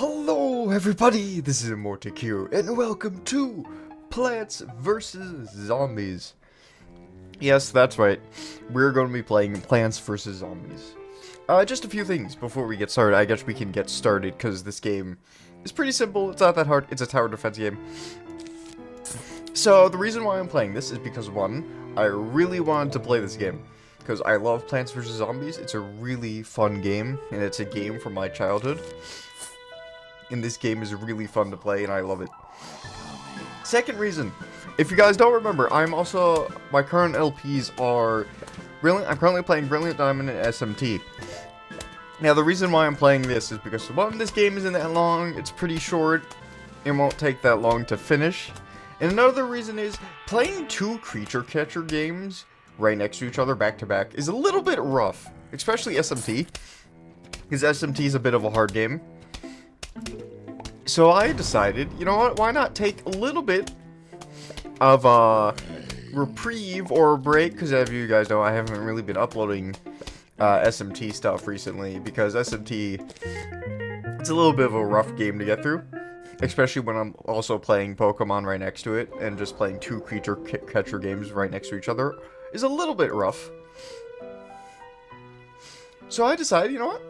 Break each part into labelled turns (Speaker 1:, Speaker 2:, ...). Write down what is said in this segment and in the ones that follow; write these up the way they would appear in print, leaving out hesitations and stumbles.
Speaker 1: Hello everybody, this is Emortic here, and welcome to Plants vs. Zombies. Yes, that's right, we're going to be playing Plants vs. Zombies. Just a few things before we get started. I guess we can get started, because this game is pretty simple, it's not that hard, it's a tower defense game. So, the reason why I'm playing this is because, one, I really wanted to play this game. Because I love Plants vs. Zombies, it's a really fun game, and it's a game from my childhood. And this game is really fun to play, and I love it. Second reason, if you guys don't remember, my current LPs are, I'm currently playing Brilliant Diamond and SMT. Now, the reason why I'm playing this is because, one, this game isn't that long, it's pretty short, it won't take that long to finish. And another reason is, playing two creature catcher games right next to each other, back to back, is a little bit rough. Especially SMT, because SMT is a bit of a hard game. So I decided, you know what, why not take a little bit of a reprieve or a break, because as you guys know, I haven't really been uploading SMT stuff recently, because SMT, it's a little bit of a rough game to get through, especially when I'm also playing Pokemon right next to it, and just playing two creature catcher games right next to each other is a little bit rough. So I decided, you know what,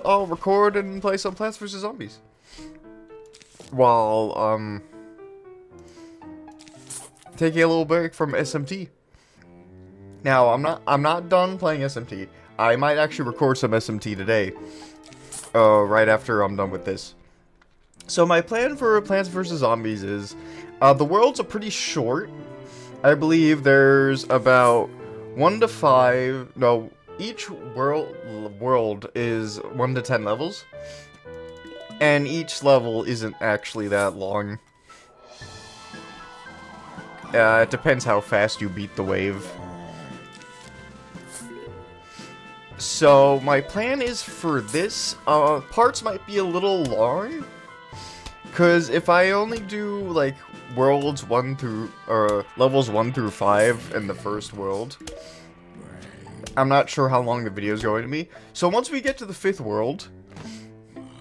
Speaker 1: I'll record and play some Plants vs. Zombies. While, taking a little break from SMT. Now, I'm not done playing SMT. I might actually record some SMT today. Right after I'm done with this. So my plan for Plants vs. Zombies is, the worlds are pretty short. I believe there's about 1 to 5, no, each world is 1 to 10 levels, and each level isn't actually that long. It depends how fast you beat the wave. So my plan is for this, parts might be a little long, because if I only do like levels 1 through 5 in the first world, I'm not sure how long the video is going to be. So once we get to the 5th world,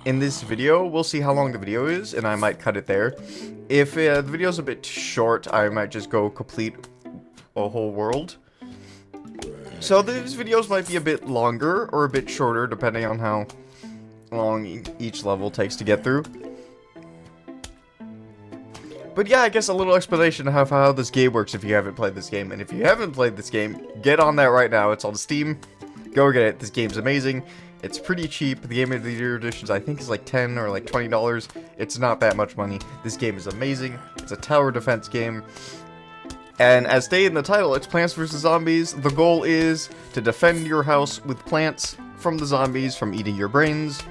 Speaker 1: in this video, we'll see how long the video is, and I might cut it there. If the video's a bit short, I might just go complete a whole world. So these videos might be a bit longer, or a bit shorter, depending on how long each level takes to get through. But yeah, I guess a little explanation of how this game works if you haven't played this game. And if you haven't played this game, get on that right now. It's on Steam. Go get it. This game's amazing. It's pretty cheap. The Game of the Year editions, I think, is like $10 or like $20. It's not that much money. This game is amazing. It's a tower defense game. And as stated in the title, it's Plants vs. Zombies. The goal is to defend your house with plants from the zombies from eating your brains.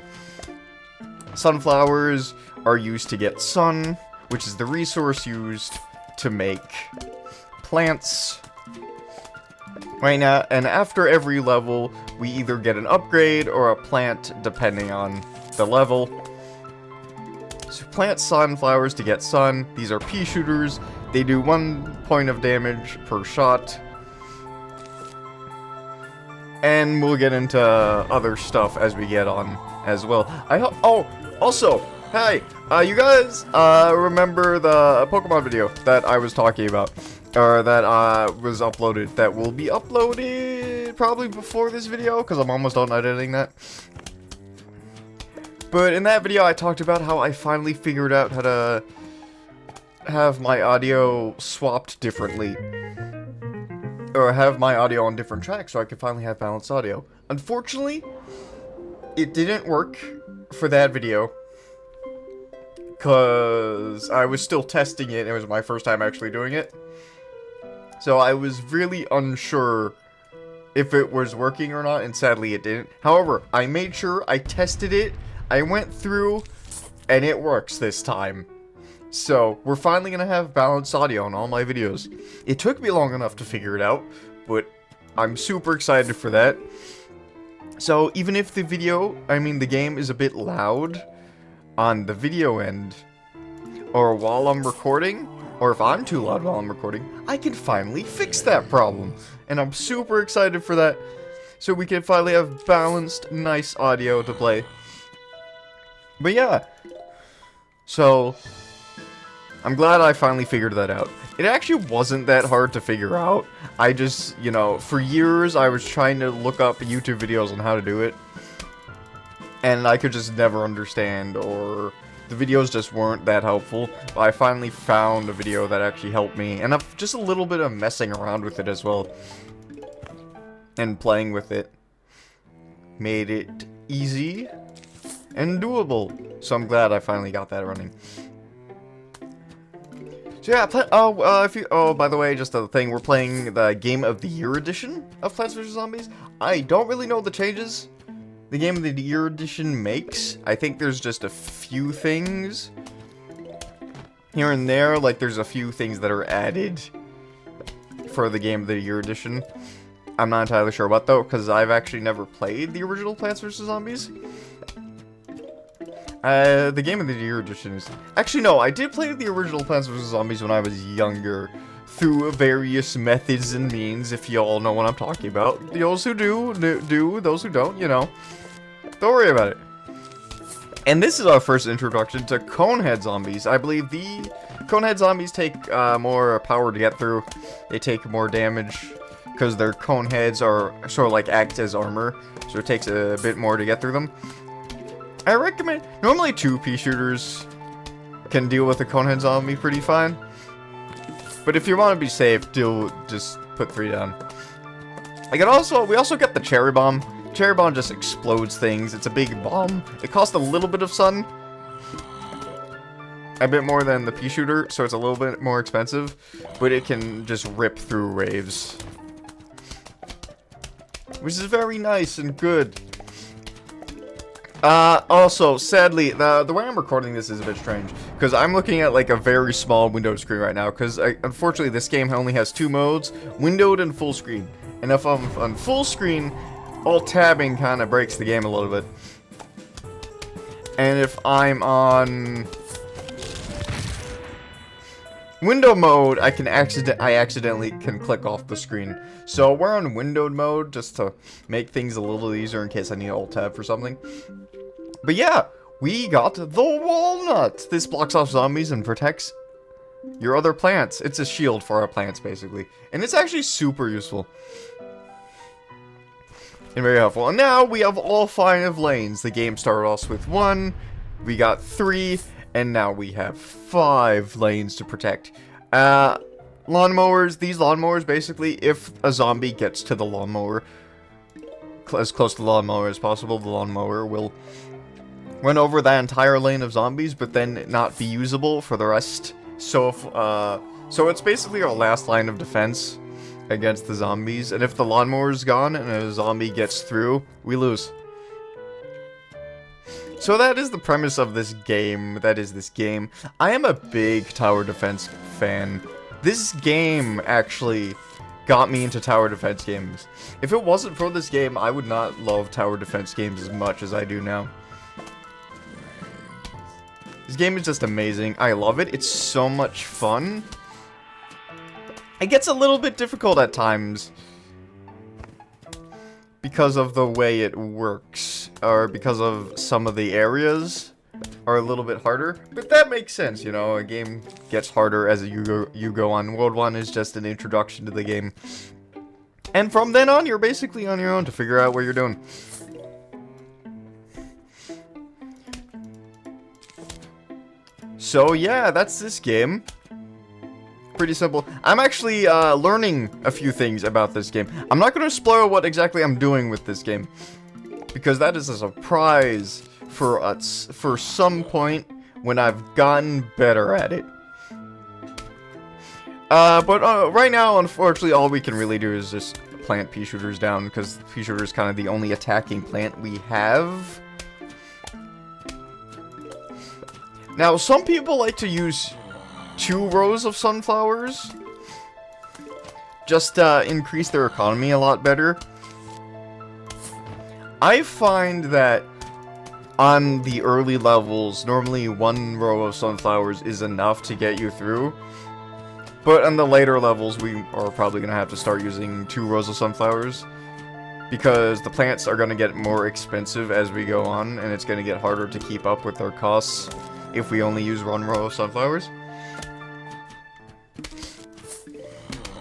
Speaker 1: Sunflowers are used to get sun, which is the resource used to make plants. Right now, and after every level, we either get an upgrade or a plant, depending on the level. So plant sunflowers to get sun. These are pea shooters. They do 1 point of damage per shot. And we'll get into other stuff as we get on as well. Also, hey, you guys remember the Pokemon video that I was talking about, or that was uploaded, that will be uploaded probably before this video, because I'm almost done editing that. But in that video, I talked about how I finally figured out how to have my audio swapped differently, or have my audio on different tracks so I could finally have balanced audio. Unfortunately, it didn't work for that video, because I was still testing it, and it was my first time actually doing it. So I was really unsure if it was working or not, and sadly it didn't. However, I made sure, I tested it, I went through, and it works this time. So, we're finally gonna have balanced audio on all my videos. It took me long enough to figure it out, but I'm super excited for that. So, even if the game is a bit loud on the video end, or while I'm recording, or if I'm too loud while I'm recording, I can finally fix that problem. And I'm super excited for that. so we can finally have balanced, nice audio to play. But yeah, so I'm glad I finally figured that out. It actually wasn't that hard to figure out. I just, you know, for years I was trying to look up YouTube videos on how to do it, and I could just never understand, or the videos just weren't that helpful. But I finally found a video that actually helped me, and just a little bit of messing around with it as well, and playing with it made it easy and doable. So I'm glad I finally got that running. So yeah, by the way, just a thing, we're playing the Game of the Year edition of Plants vs. Zombies. I don't really know the changes the Game of the Year edition makes. I think there's just a few things here and there, like there's a few things that are added for the Game of the Year edition. I'm not entirely sure what though, because I've actually never played the original Plants vs. Zombies. The Game of the Year edition is... Actually, no, I did play the original Plants vs. Zombies when I was younger, through various methods and means, if you all know what I'm talking about. Those who do, those who don't, you know. Don't worry about it. And this is our first introduction to Conehead Zombies. I believe the Conehead Zombies take more power to get through. They take more damage, because their cone heads are sort of like act as armor, so it takes a bit more to get through them. I recommend, normally 2 pea shooters can deal with a conehead zombie pretty fine, but if you want to be safe, just put 3 down. We also get the cherry bomb. Cherry bomb just explodes things. It's a big bomb. It costs a little bit of sun, a bit more than the pea shooter, so it's a little bit more expensive, but it can just rip through raves, which is very nice and good. Also, sadly, the way I'm recording this is a bit strange, because I'm looking at, like, a very small windowed screen right now, because, unfortunately, this game only has 2 modes, windowed and full screen. And if I'm on full screen, alt-tabbing kind of breaks the game a little bit. And if I'm on window mode, I accidentally can click off the screen. So we're on windowed mode, just to make things a little easier in case I need alt-tab for something. But yeah, we got the walnut. This blocks off zombies and protects your other plants. It's a shield for our plants, basically. And it's actually super useful. And very helpful. And now we have all 5 lanes. The game started us with 1, we got 3, and now we have 5 lanes to protect. Lawnmowers, these lawnmowers, basically, if a zombie gets to the lawnmower, as close to the lawnmower as possible, the lawnmower will run over that entire lane of zombies, but then not be usable for the rest. So it's basically our last line of defense against the zombies, and if the lawnmower's gone and a zombie gets through, we lose. So that is the premise of this game. I am a big tower defense fan. This game actually got me into tower defense games. If it wasn't for this game, I would not love tower defense games as much as I do now. This game is just amazing. I love it. It's so much fun. It gets a little bit difficult at times because of the way it works, or because of some of the areas are a little bit harder, but that makes sense, you know, a game gets harder as you go on. World 1 is just an introduction to the game, and from then on, you're basically on your own to figure out what you're doing. So yeah, that's this game. Pretty simple. I'm actually learning a few things about this game. I'm not going to spoil what exactly I'm doing with this game, because that is a surprise for us for some point when I've gotten better at it. But right now, unfortunately, all we can really do is just plant pea shooters down, because pea shooter is kind of the only attacking plant we have. Now, some people like to use 2 rows of sunflowers just to increase their economy a lot better. I find that on the early levels, normally 1 row of sunflowers is enough to get you through. But on the later levels, we are probably going to have to start using 2 rows of sunflowers. because the plants are going to get more expensive as we go on, and it's going to get harder to keep up with their costs if we only use one row of sunflowers.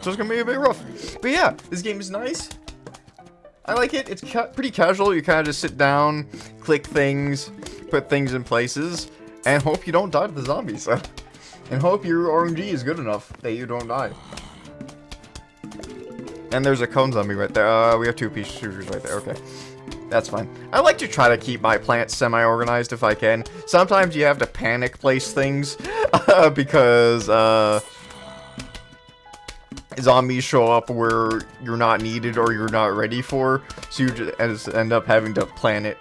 Speaker 1: So it's going to be a bit rough. But yeah, this game is nice. I like it. It's pretty casual. You kind of just sit down, click things, put things in places, and hope you don't die to the zombies. And hope your RNG is good enough that you don't die. And there's a cone zombie right there. We have 2 pea shooters right there. Okay. That's fine. I like to try to keep my plants semi-organized if I can. Sometimes you have to panic place things because zombies show up where you're not needed or you're not ready for. So you just end up having to panic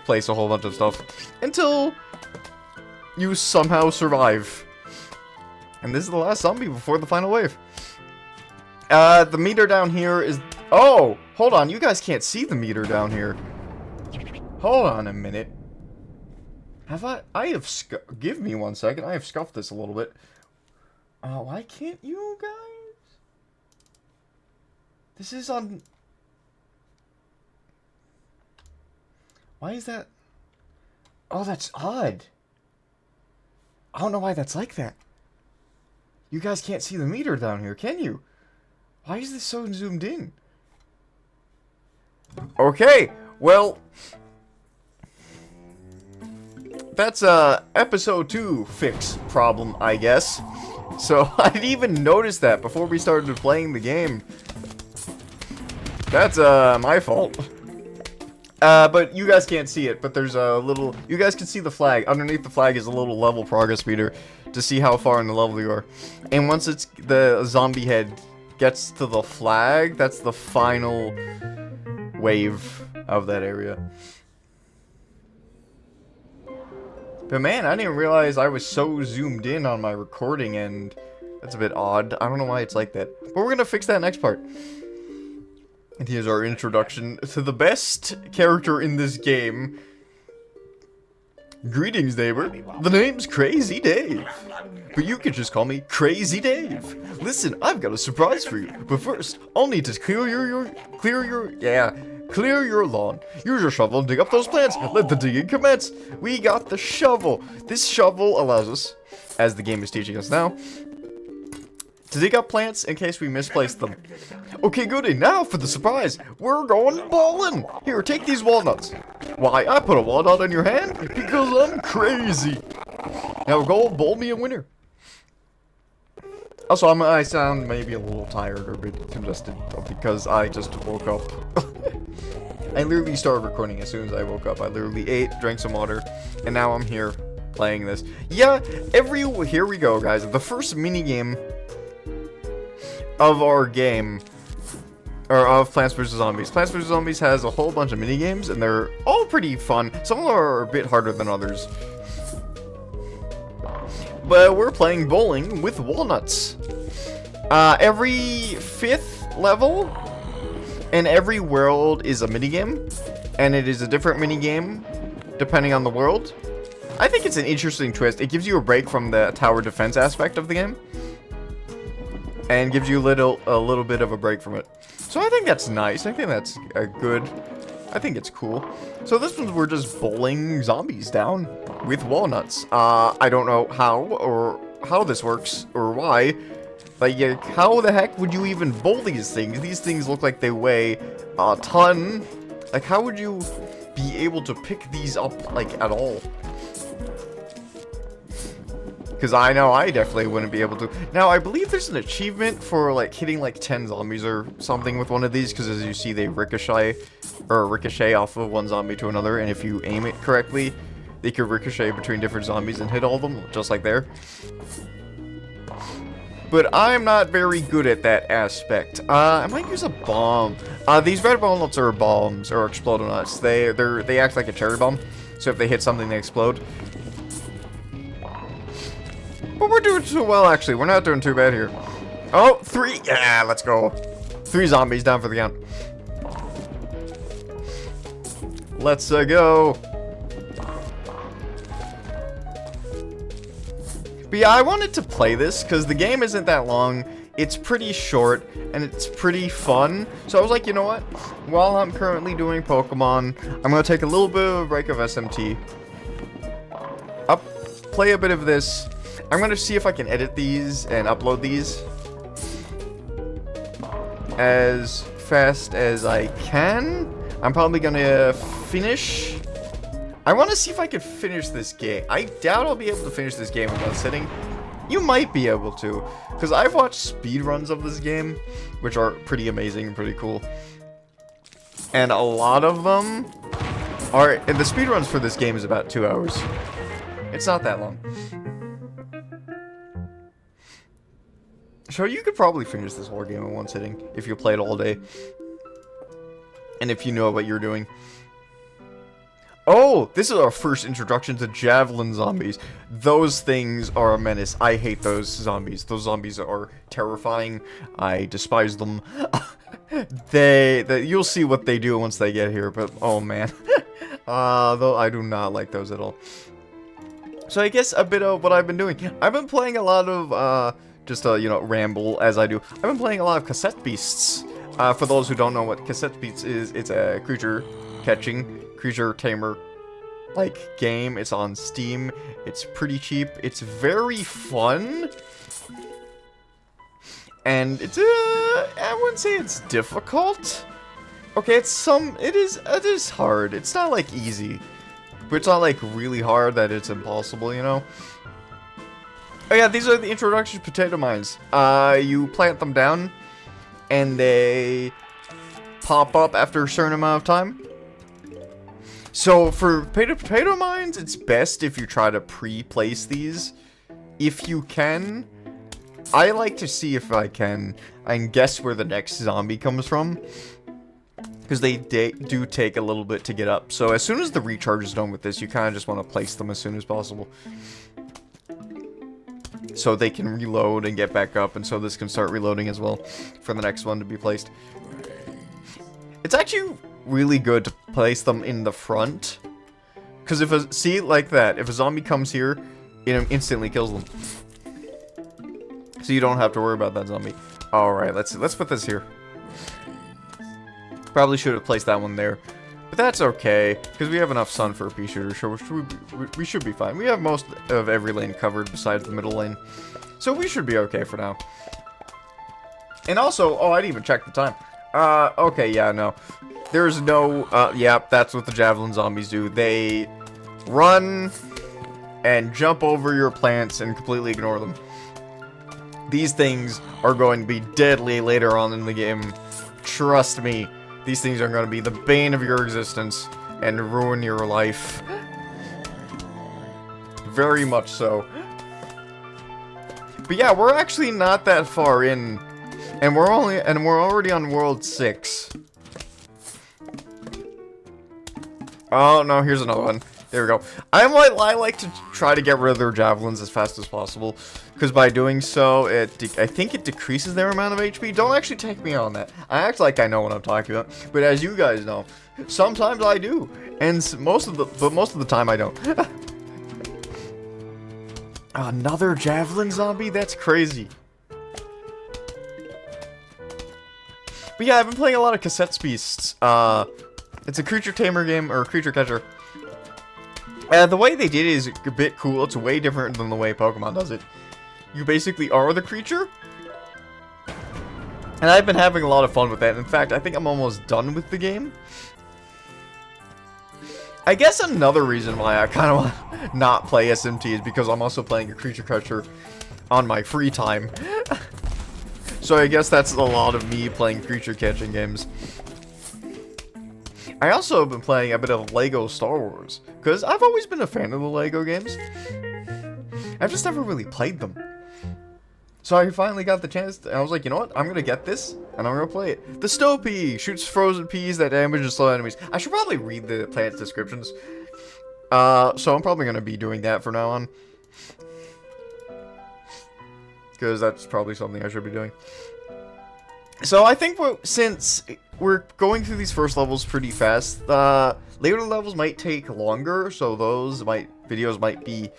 Speaker 1: place a whole bunch of stuff until you somehow survive. And this is the last zombie before the final wave. The meter down here is... Oh! Hold on, you guys can't see the meter down here. Hold on a minute. Give me 1 second. I have scuffed this a little bit. Why can't you guys? This is on... Why is that? Oh, that's odd. I don't know why that's like that. You guys can't see the meter down here, can you? Why is this so zoomed in? Okay, well... That's a episode 2 fix problem, I guess. So, I didn't even notice that before we started playing the game. That's, my fault. But you guys can't see it, but there's a little... You guys can see the flag. Underneath the flag is a little level progress meter to see how far in the level you are. And once the zombie head gets to the flag, that's the final wave of that area. But man, I didn't realize I was so zoomed in on my recording, and that's a bit odd. I don't know why it's like that. But we're gonna fix that next part. And here's our introduction to the best character in this game. Greetings, neighbor. The name's Crazy Dave. But you can just call me Crazy Dave. Listen, I've got a surprise for you. But first, I'll need to clear your lawn. Use your shovel and dig up those plants. Let the digging commence. We got the shovel. This shovel allows us, as the game is teaching us now, to dig up plants in case we misplace them. Okay, goody, now for the surprise. We're going bowling. Here, take these walnuts. Why, I put a walnut in your hand because I'm crazy. Now go bowl me a winner. Also, I sound maybe a little tired or a bit congested because I just woke up. I literally started recording as soon as I woke up. I literally ate, drank some water, and now I'm here playing this. Yeah, here we go, guys. The first minigame of our game, or of Plants vs. Zombies. Plants vs. Zombies has a whole bunch of minigames, and they're all pretty fun. Some of them are a bit harder than others. But we're playing bowling with walnuts. Every 5th level and every world is a minigame, and it is a different minigame depending on the world. I think it's an interesting twist. It gives you a break from the tower defense aspect of the game, and gives you a little bit of a break from it. So I think that's nice. I think that's good. I think it's cool. So this one, we're just bowling zombies down with walnuts. I don't know how this works or why. Like, how the heck would you even bowl these things? These things look like they weigh a ton. Like, how would you be able to pick these up, like, at all? Because I know I definitely wouldn't be able to. Now, I believe there's an achievement for, like, hitting, like, 10 zombies or something with one of these. Because as you see, they ricochet off of one zombie to another. And if you aim it correctly, they could ricochet between different zombies and hit all of them, just like there. But I'm not very good at that aspect. I might use a bomb. These red walnuts are bombs, or explode nuts. They act like a cherry bomb. So if they hit something, they explode. But we're doing too well, actually. We're not doing too bad here. Oh, 3. Yeah, let's go. 3 zombies down for the count. Let's go. But yeah, I wanted to play this because the game isn't that long. it's pretty short, and it's pretty fun. So I was like, you know what? While I'm currently doing Pokemon, I'm going to take a little bit of a break of SMT. Play a bit of this. I'm going to see if I can edit these and upload these as fast as I can. I'm probably going to finish. I want to see if I can finish this game. I doubt I'll be able to finish this game in one sitting. You might be able to, because I've watched speedruns of this game, which are pretty amazing and pretty cool. And a lot of them are, and the speedruns for this game is about 2 hours. It's not that long. So you could probably finish this whole game in one sitting, if you play it all day. And if you know what you're doing. Oh, this is our first introduction to Javelin zombies. Those things are a menace. I hate those zombies. Those zombies are terrifying. I despise them. You'll see what they do once they get here, but oh man. Though I do not like those at all. So I guess a bit of what I've been doing. I've been playing a lot of, you know, ramble as I do. I've been playing a lot of Cassette Beasts. For those who don't know what Cassette Beasts is, it's a creature tamer like game. It's on Steam. It's pretty cheap. It's very fun. And it's I wouldn't say it's difficult. Okay, it is hard. It's not like easy. But it's not like really hard that it's impossible, you know? Oh yeah, these are the introduction potato mines. You plant them down and they pop up after a certain amount of time. So for potato mines, it's best if you try to pre-place these. If you can. I like to see if I can guess where the next zombie comes from. Because they do take a little bit to get up. So as soon as the recharge is done with this, you kind of just want to place them as soon as possible. So they can reload and get back up. And so this can start reloading as well for the next one to be placed. It's actually really good to place them in the front. Because see, like that. If a zombie comes here, it instantly kills them. So you don't have to worry about that zombie. Alright, let's put this here. Probably should have placed that one there. But that's okay, because we have enough sun for a pea shooter, so we should be fine. We have most of every lane covered besides the middle lane. So we should be okay for now. And also, oh, I didn't even check the time. Okay, yeah, no. There's no, yeah, that's what the Javelin zombies do. They run and jump over your plants and completely ignore them. These things are going to be deadly later on in the game. Trust me. These things are going to be the bane of your existence and ruin your life. Very much so. But yeah, we're actually not that far in, and we're already on World 6. Oh no, here's another one. There we go. I like to try to get rid of their javelins as fast as possible, because by doing so, I think it decreases their amount of HP. Don't actually take me on that. I act like I know what I'm talking about, but as you guys know, sometimes I do, and most of the time I don't. Another javelin zombie? That's crazy. But yeah, I've been playing a lot of Cassette Beasts. It's a creature tamer game, or a creature catcher. The way they did it is a bit cool. It's way different than the way Pokemon does it. You basically are the creature. And I've been having a lot of fun with that. In fact, I think I'm almost done with the game. I guess another reason why I kind of want to not play SMT is because I'm also playing a creature catcher on my free time. So I guess that's a lot of me playing creature catching games. I also have been playing a bit of Lego Star Wars, because I've always been a fan of the Lego games. I've just never really played them. So I finally got the chance, and I was like, you know what, I'm going to get this, and I'm going to play it. The Snow Pea shoots frozen peas that damage and slow enemies. I should probably read the plant's descriptions. So I'm probably going to be doing that from now on. Because that's probably something I should be doing. So I think since we're going through these first levels pretty fast, later levels might take longer, so those videos might be,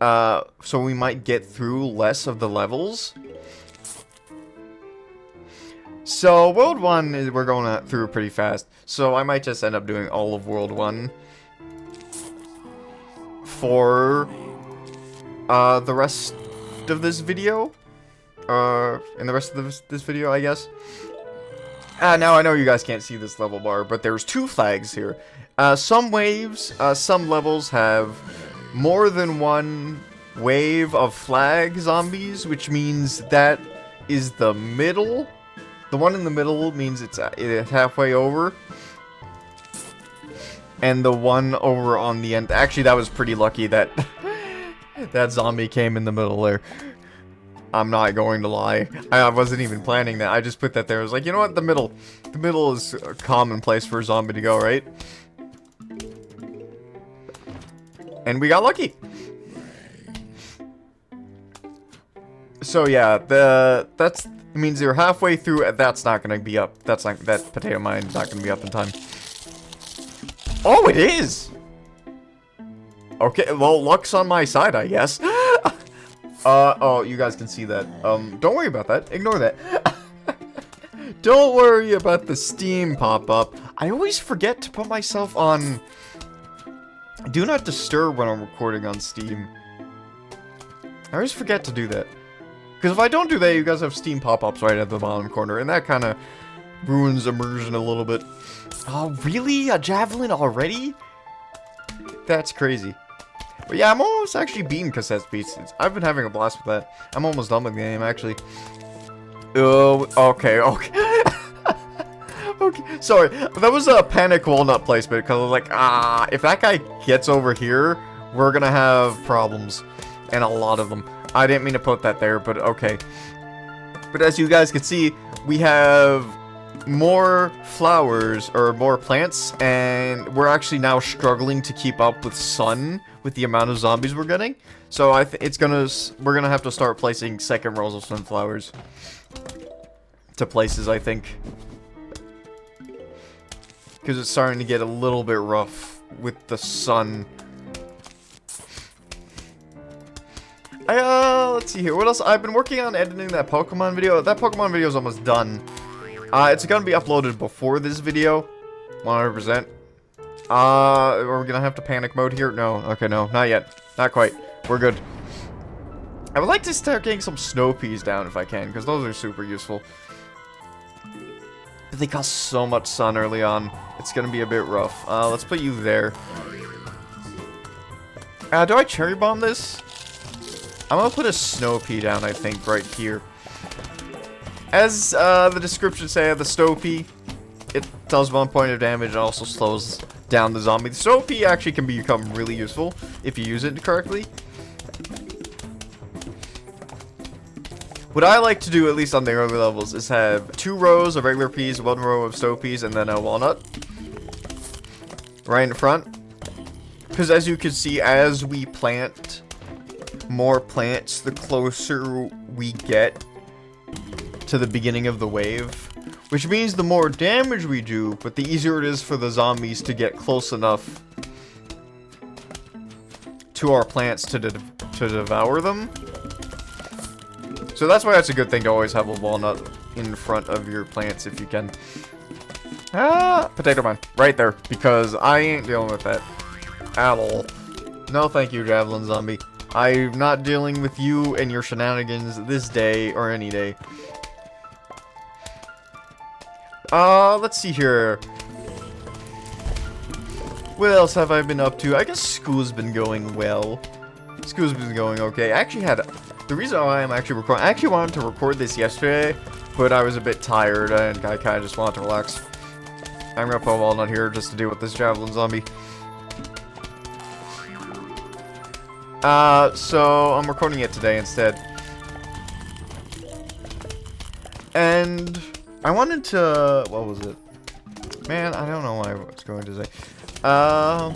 Speaker 1: so we might get through less of the levels. So, World 1, we're going through pretty fast. So, I might just end up doing all of World 1 for the rest of this video. In the rest of this video, I guess. Now I know you guys can't see this level bar, but there's 2 flags here. Some waves, some levels have more than 1 wave of flag zombies, which means that is the middle. The one in the middle means it's halfway over. And the one over on the end, actually that was pretty lucky that that zombie came in the middle there. I'm not going to lie. I wasn't even planning that. I just put that there. I was like, you know what? The middle. The middle is a common place for a zombie to go, right? And we got lucky. So yeah, that means you're halfway through. That's not gonna be up. That potato mine is not gonna be up in time. Oh, it is. Okay, well, luck's on my side, I guess. Oh, you guys can see that. Don't worry about that. Ignore that. Don't worry about the Steam pop-up. I always forget to put myself on Do Not Disturb when I'm recording on Steam. I always forget to do that. Because if I don't do that, you guys have Steam pop-ups right at the bottom corner, and that kind of ruins immersion a little bit. Oh, really? A javelin already? That's crazy. But yeah, I'm almost actually beating Cassette Beats. I've been having a blast with that. I'm almost done with the game, actually. Oh, okay. Okay, sorry. That was a panic walnut placement, because I was like, if that guy gets over here, we're gonna have problems. And a lot of them. I didn't mean to put that there, but okay. But as you guys can see, we have more flowers, or more plants, and we're actually now struggling to keep up with sun, with the amount of zombies we're getting. So we're gonna have to start placing second rows of sunflowers to places, I think. Because it's starting to get a little bit rough with the sun. Let's see here. What else? I've been working on editing that Pokemon video. That Pokemon video is almost done. It's gonna be uploaded before this video. 100%. Are we gonna have to panic mode here? No. Okay, no. Not yet. Not quite. We're good. I would like to start getting some snow peas down if I can, because those are super useful. But they cost so much sun early on. It's gonna be a bit rough. Let's put you there. Do I cherry bomb this? I'm gonna put a snow pea down, I think, right here. As the description says, the snow pea, it does 1 point of damage and also slows down the zombie. The snow pea actually can become really useful if you use it correctly. What I like to do, at least on the early levels, is have 2 rows of regular peas, 1 row of snow peas, and then a walnut right in front. Because as you can see, as we plant more plants, the closer we get to the beginning of the wave, which means the more damage we do, but the easier it is for the zombies to get close enough to our plants to devour them. So that's why it's a good thing to always have a walnut in front of your plants if you can. Potato mine, right there, because I ain't dealing with that at all. No thank you, Javelin Zombie. I'm not dealing with you and your shenanigans this day or any day. Let's see here. What else have I been up to? I guess school's been going well. School's been going okay. I actually had... The reason why I'm actually recording... I actually wanted to record this yesterday, but I was a bit tired and I kind of just wanted to relax. I'm gonna put a walnut here just to deal with this Javelin Zombie. So I'm recording it today instead. And I wanted to, what was it? Man, I don't know what I was going to say. Well,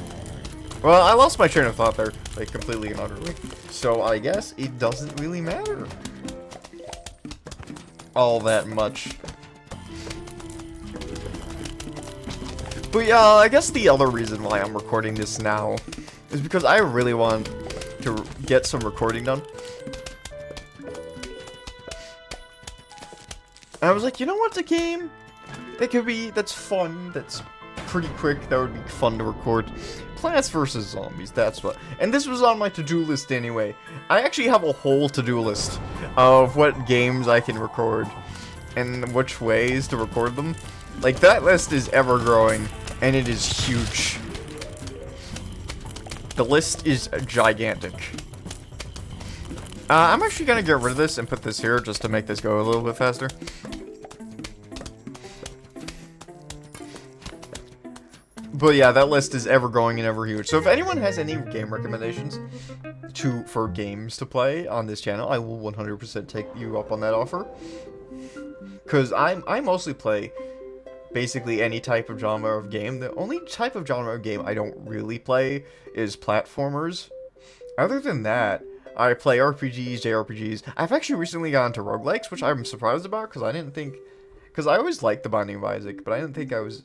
Speaker 1: I lost my train of thought there, like, completely and utterly. So I guess it doesn't really matter all that much. But yeah, I guess the other reason why I'm recording this now is because I really want to get some recording done. And I was like, you know what's a game that's fun, that's pretty quick, that would be fun to record? Plants vs. Zombies, that's what. And this was on my to-do list anyway. I actually have a whole to-do list of what games I can record and which ways to record them. Like, that list is ever growing, and it is huge. The list is gigantic. I'm actually gonna get rid of this and put this here just to make this go a little bit faster. But yeah, that list is ever growing and ever huge. So if anyone has any game recommendations for games to play on this channel, I will 100% take you up on that offer. Because I mostly play basically any type of genre of game. The only type of genre of game I don't really play is platformers. Other than that, I play RPGs, JRPGs. I've actually recently gotten into roguelikes, which I'm surprised about, because I didn't think... Because I always liked The Binding of Isaac, but I didn't think I was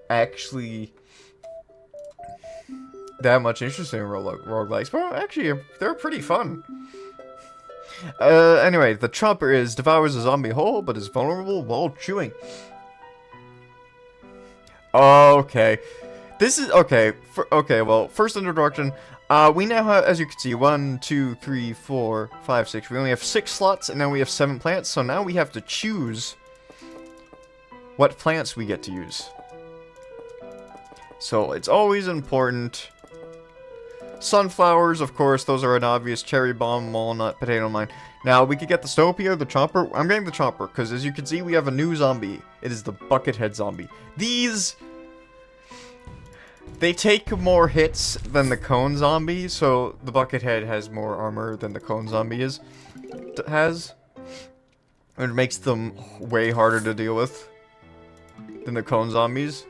Speaker 1: actually that much interested in roguelikes. But actually, they're pretty fun. Anyway, the chomper devours a zombie whole, but is vulnerable while chewing. Okay. This is, okay. Well, first introduction. We now have, as you can see, 1, 2, 3, 4, 5, 6. We only have 6 slots, and now we have 7 plants. So now we have to choose what plants we get to use. So it's always important. Sunflowers, of course, those are an obvious. Cherry bomb, walnut, potato mine. Now, we could get the Stopia, the chomper. I'm getting the chomper, because as you can see, we have a new zombie. It is the Buckethead zombie. These... they take more hits than the cone zombie, so the Buckethead has more armor than the cone zombie has. It makes them way harder to deal with than the cone zombies.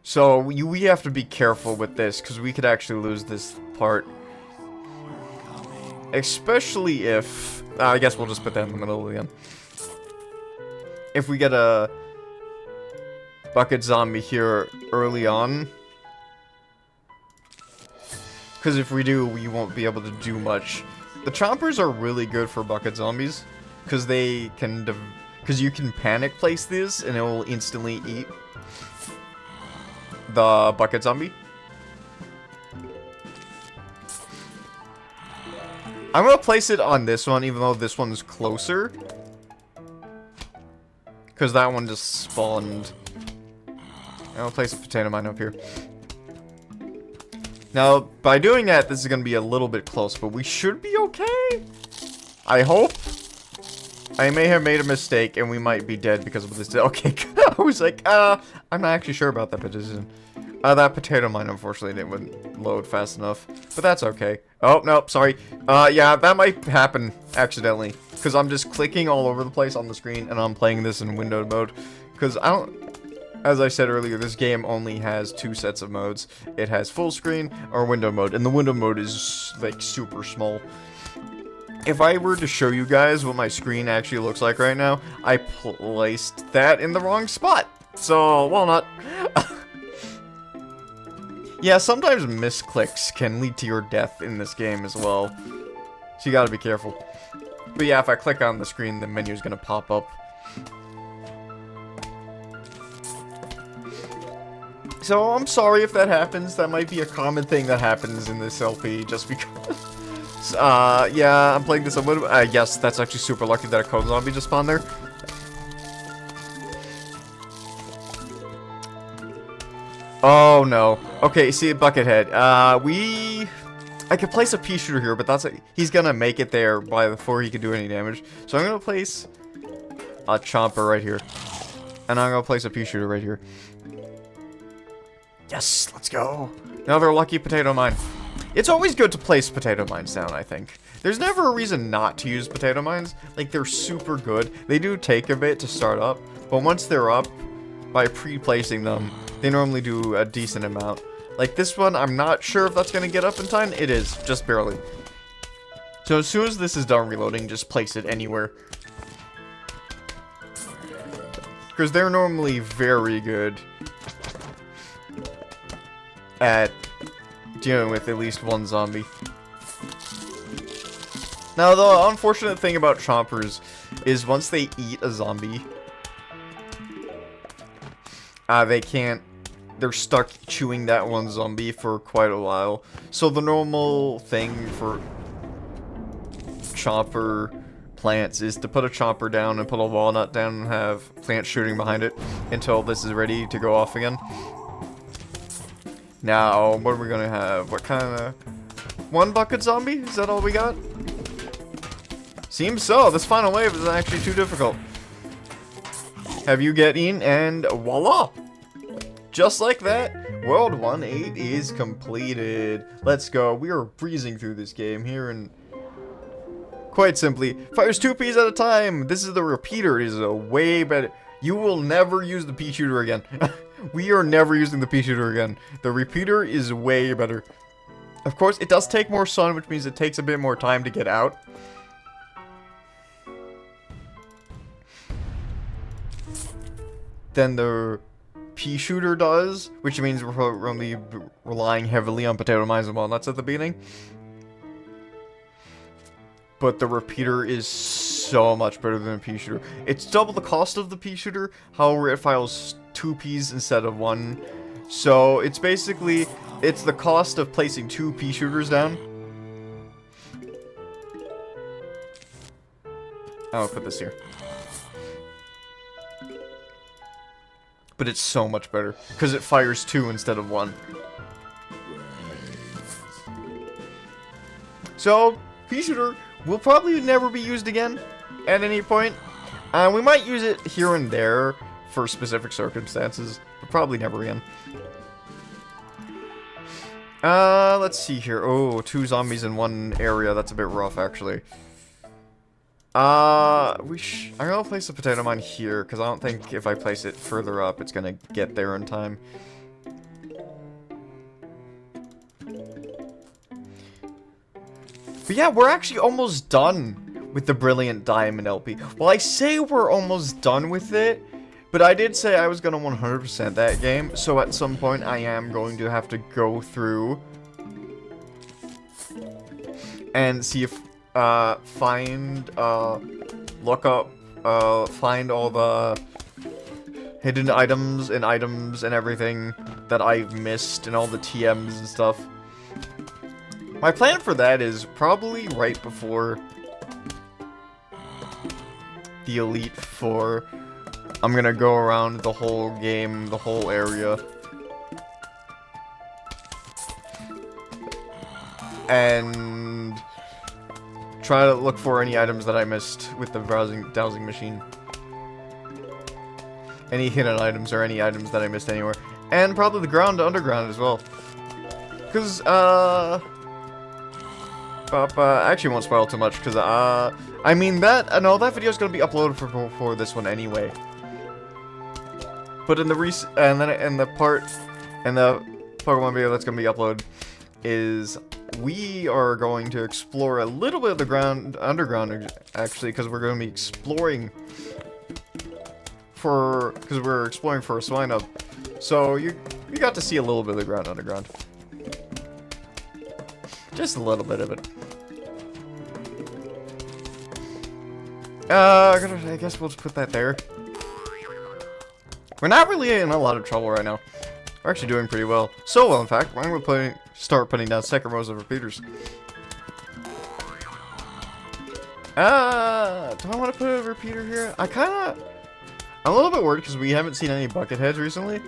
Speaker 1: So we have to be careful with this, because we could actually lose this part. Especially if... I guess we'll just put that in the middle again. If we get a bucket zombie here early on. Because if we do, we won't be able to do much. The chompers are really good for bucket zombies. Because they can... because you can panic place this, and it will instantly eat the bucket zombie. I'm gonna place it on this one, even though this one's closer. Because that one just spawned. I'll place a potato mine up here. Now, by doing that, this is gonna be a little bit close, but we should be okay. I hope. I may have made a mistake, and we might be dead because of this. Okay, I was like, I'm not actually sure about that position. That potato mine, unfortunately, didn't load fast enough. But that's okay. Oh, no, sorry. Yeah, that might happen accidentally. Because I'm just clicking all over the place on the screen, and I'm playing this in windowed mode. Because I don't... as I said earlier, this game only has 2 sets of modes. It has full screen or window mode, and the window mode is, like, super small. If I were to show you guys what my screen actually looks like right now, I placed that in the wrong spot. So, walnut. Yeah, sometimes misclicks can lead to your death in this game as well. So you gotta be careful. But yeah, if I click on the screen, the menu's gonna pop up. So, I'm sorry if that happens. That might be a common thing that happens in this LP, just because... yeah, I'm playing this a little... yes, that's actually super lucky that a cone zombie just spawned there. Oh, no. Okay, see, Buckethead. I could place a pea shooter here, but that's... he's gonna make it there before he can do any damage. So I'm gonna place a chomper right here. And I'm gonna place a pea shooter right here. Yes, let's go. Another lucky potato mine. It's always good to place potato mines down, I think. There's never a reason not to use potato mines. Like, they're super good. They do take a bit to start up, but once they're up, by pre-placing them, they normally do a decent amount. Like this one, I'm not sure if that's going to get up in time. It is, just barely. So as soon as this is done reloading, just place it anywhere. Because they're normally very good at dealing with at least one zombie. Now, the unfortunate thing about chompers is once they eat a zombie, they can't, they're stuck chewing that one zombie for quite a while. So the normal thing for chomper plants is to put a chomper down and put a walnut down and have plants shooting behind it until this is ready to go off again. Now, what are we gonna have? What kind of... one bucket zombie? Is that all we got? Seems so. This final wave is actually too difficult. Have you get in, and voila! Just like that, World 1-8 is completed. Let's go. We are breezing through this game here, and quite simply, fires 2 peas at a time. This is the repeater. It is a way better. You will never use the pea shooter again. We are never using the pea shooter again. The repeater is way better. Of course, it does take more sun, which means it takes a bit more time to get out. Than the pea shooter does, which means we're only relying heavily on potato mines and walnuts at the beginning. But the repeater is so much better than a pea shooter. It's double the cost of the pea shooter, however it files 2 peas instead of 1. So it's basically, it's the cost of placing 2 pea shooters down. I'll put this here. But it's so much better, because it fires 2 instead of 1. So, pea shooter will probably never be used again at any point. We might use it here and there for specific circumstances, but probably never again. Let's see here. Oh, 2 zombies in 1 area. That's a bit rough, actually. I'm gonna place the potato mine here, because I don't think if I place it further up, it's gonna get there in time. But yeah, we're actually almost done with the Brilliant Diamond LP. Well, I say we're almost done with it, but I did say I was gonna 100% that game, so at some point I am going to have to go through and see if find all the hidden items and everything that I've missed and all the TMs and stuff. My plan for that is probably right before the Elite Four. I'm gonna go around the whole game, the whole area, and try to look for any items that I missed with the dowsing machine. Any hidden items or any items that I missed anywhere. And probably the underground as well. Because, actually won't spoil too much, because, I mean, that video's gonna be uploaded for this one anyway. But in the the Pokemon video that's gonna be uploaded is we are going to explore a little bit of the underground, actually, because we're going to be exploring because we're exploring for a swine up. So you got to see a little bit of the underground. Just a little bit of it. I guess we'll just put that there. We're not really in a lot of trouble right now. We're actually doing pretty well. So well, in fact, I'm going to start putting down second rows of repeaters. Do I want to put a repeater here? I'm a little bit worried because we haven't seen any bucket heads recently.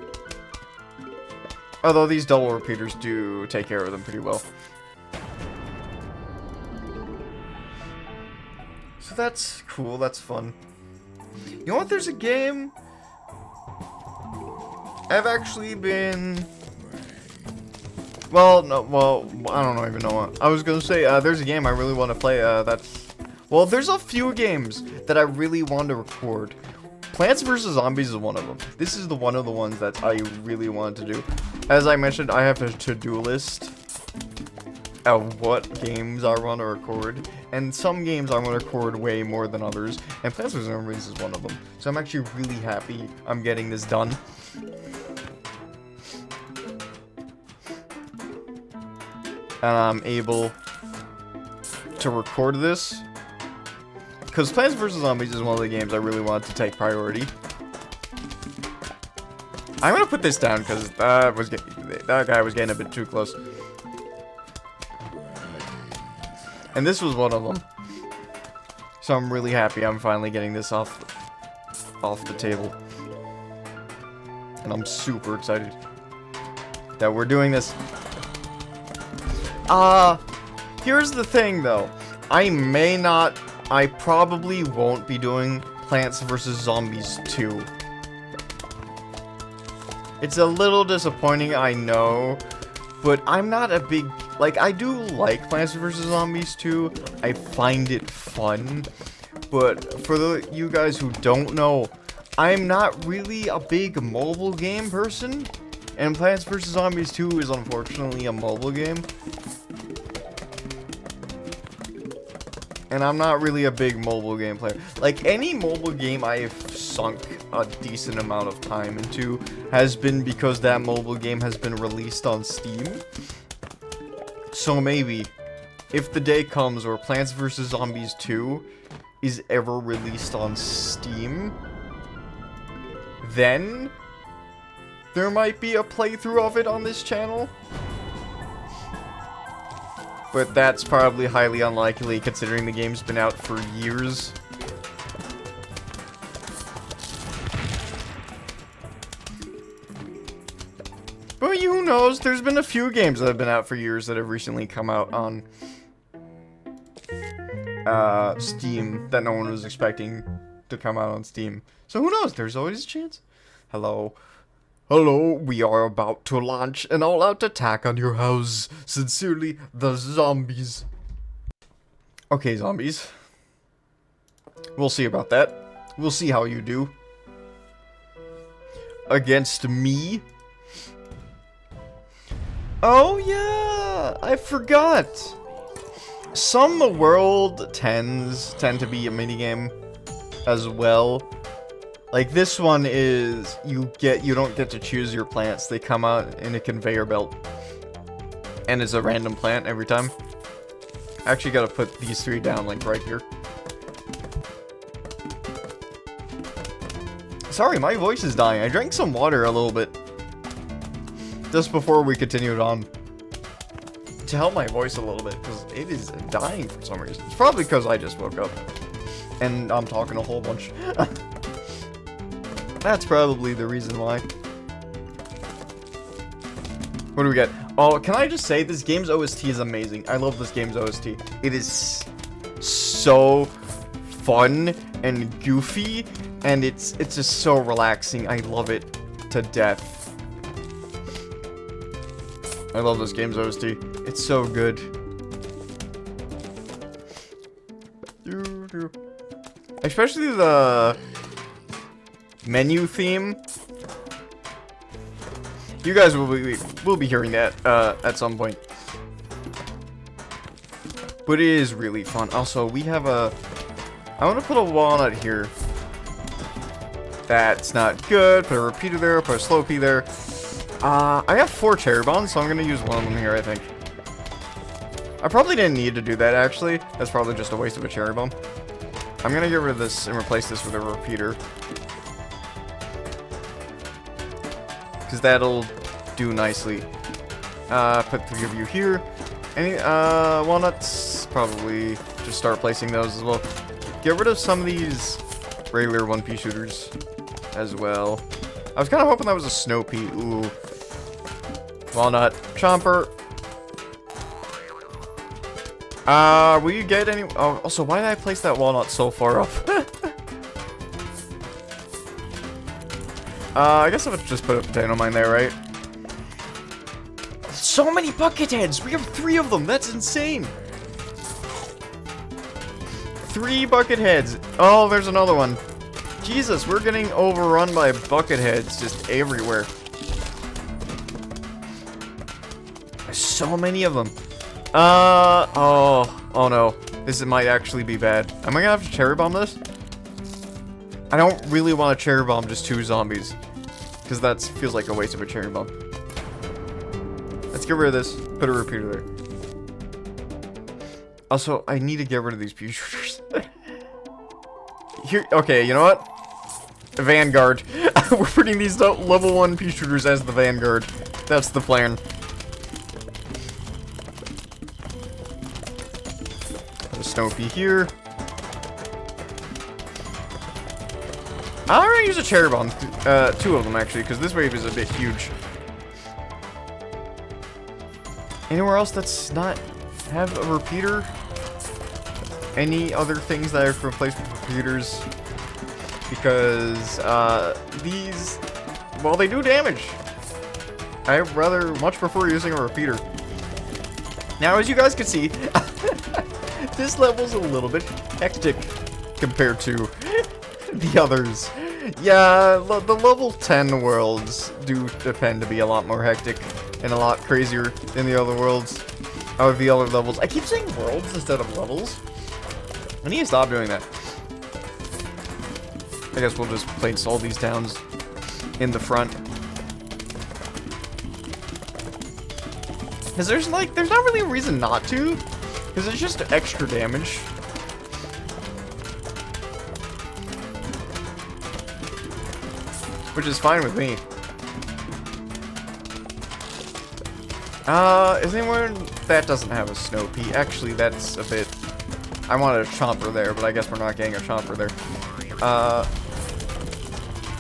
Speaker 1: Although these double repeaters do take care of them pretty well. So that's cool, that's fun. You know what, there's a game I've actually been... Well, I don't even know what. I was gonna say, there's a game I really want to play, well, there's a few games that I really want to record. Plants vs. Zombies is one of them. This is one of the ones that I really want to do. As I mentioned, I have a to-do list of what games I want to record, and some games I want to record way more than others, and Plants vs. Zombies is one of them. So I'm actually really happy I'm getting this done. And I'm able to record this. Because Plants vs. Zombies is one of the games I really want to take priority. I'm gonna put this down because that guy was getting a bit too close. And this was one of them. So I'm really happy I'm finally getting this off the table. And I'm super excited that we're doing this. Here's the thing though. I probably won't be doing Plants vs. Zombies 2. It's a little disappointing, I know, but I'm not a big, like, I do like Plants vs. Zombies 2. I find it fun, but for you guys who don't know, I'm not really a big mobile game person, and Plants vs. Zombies 2 is unfortunately a mobile game. And I'm not really a big mobile game player. Like, any mobile game I have sunk a decent amount of time into has been because that mobile game has been released on Steam. So maybe, if the day comes where Plants vs. Zombies 2 is ever released on Steam, then there might be a playthrough of it on this channel. But that's probably highly unlikely considering the game's been out for years. But who knows? There's been a few games that have been out for years that have recently come out on Steam that no one was expecting to come out on Steam. So who knows? There's always a chance. Hello. Hello, we are about to launch an all-out attack on your house. Sincerely, the zombies. Okay, zombies. We'll see about that. We'll see how you do. Against me. Oh yeah, I forgot. Some world 10s tend to be a minigame as well. Like, this one is, you don't get to choose your plants. They come out in a conveyor belt. And it's a random plant every time. I actually gotta put these 3 down, like, right here. Sorry, my voice is dying. I drank some water a little bit. Just before we continued on. To help my voice a little bit, because it is dying for some reason. It's probably because I just woke up. And I'm talking a whole bunch. That's probably the reason why. What do we get? Oh, can I just say, this game's OST is amazing. I love this game's OST. It is so fun and goofy, and it's just so relaxing. I love it to death. I love this game's OST. It's so good. Especially the menu theme. You guys will be hearing that at some point. But it is really fun. Also, we have I want to put a walnut here. That's not good. Put a repeater there. Put a slow P there. I have 4 cherry bombs, so I'm going to use one of them here, I think. I probably didn't need to do that, actually. That's probably just a waste of a cherry bomb. I'm going to get rid of this and replace this with a repeater. Because that'll do nicely. Put 3 of you here. Any, walnuts? Probably just start placing those as well. Get rid of some of these regular 1P shooters as well. I was kind of hoping that was a snow pea. Ooh. Walnut. Chomper. Will you get any... Oh, also, why did I place that walnut so far up? I guess I would just put a potato mine there, right? So many bucket heads! We have 3 of them! That's insane! 3 bucket heads! Oh, there's another one. Jesus, we're getting overrun by bucket heads just everywhere. There's so many of them. Oh no. This might actually be bad. Am I gonna have to cherry bomb this? I don't really want to cherry bomb just 2 zombies. Because that feels like a waste of a cherry bomb. Let's get rid of this. Put a repeater there. Also, I need to get rid of these pea shooters. Here, okay, you know what? Vanguard. We're putting these level 1 pea shooters as the Vanguard. That's the plan. Put a snow pea here. I'm gonna use a cherry bomb. 2 of them, actually, because this wave is a bit huge. Anywhere else that's not have a repeater? Any other things that I've replaced with repeaters? Because, these, well, they do damage. I rather much prefer using a repeater. Now, as you guys can see, this level's a little bit hectic compared to the others. Yeah, the level 10 worlds do tend to be a lot more hectic and a lot crazier than the other worlds. Or the other levels. I keep saying worlds instead of levels. I need to stop doing that. I guess we'll just place all these towns in the front. Because there's not really a reason not to. Because it's just extra damage. Which is fine with me. Is anyone that doesn't have a snow pea? Actually, that's a bit. I wanted a chomper there, but I guess we're not getting a chomper there.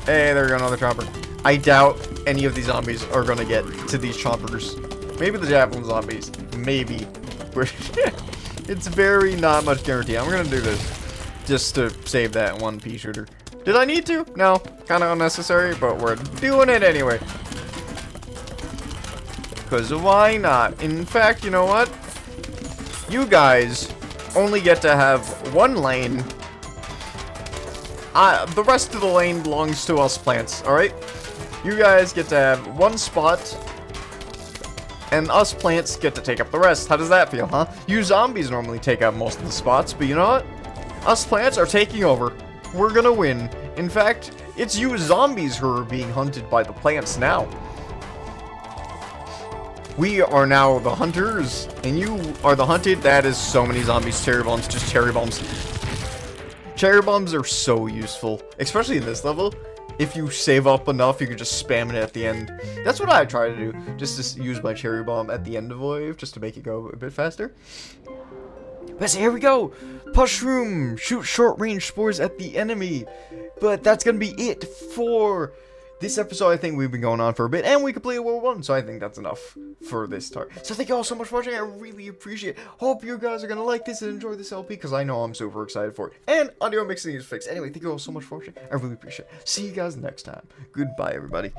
Speaker 1: Hey, there we go, another chomper. I doubt any of these zombies are gonna get to these chompers. Maybe the javelin zombies. Maybe. It's very not much guarantee. I'm gonna do this just to save that 1 pea shooter. Did I need to? No. Kind of unnecessary, but we're doing it anyway. Because why not? In fact, you know what? You guys only get to have 1 lane. The rest of the lane belongs to us plants, alright? You guys get to have 1 spot. And us plants get to take up the rest. How does that feel, huh? You zombies normally take up most of the spots, but you know what? Us plants are taking over. We're gonna win. In fact, it's you zombies who are being hunted by the plants now. We are now the hunters, and you are the hunted. That is so many zombies. Cherry bombs, just cherry bombs. Cherry bombs are so useful, especially in this level. If you save up enough, you can just spam it at the end. That's what I try to do, just to use my cherry bomb at the end of a wave, just to make it go a bit faster. But here we go! Pushroom! Shoot short-range spores at the enemy! But that's gonna be it for this episode. I think we've been going on for a bit, and we completed World 1, so I think that's enough for this start. So thank you all so much for watching. I really appreciate it. Hope you guys are gonna like this and enjoy this LP, because I know I'm super excited for it. And audio mixing is fixed. Anyway, thank you all so much for watching. I really appreciate it. See you guys next time. Goodbye, everybody.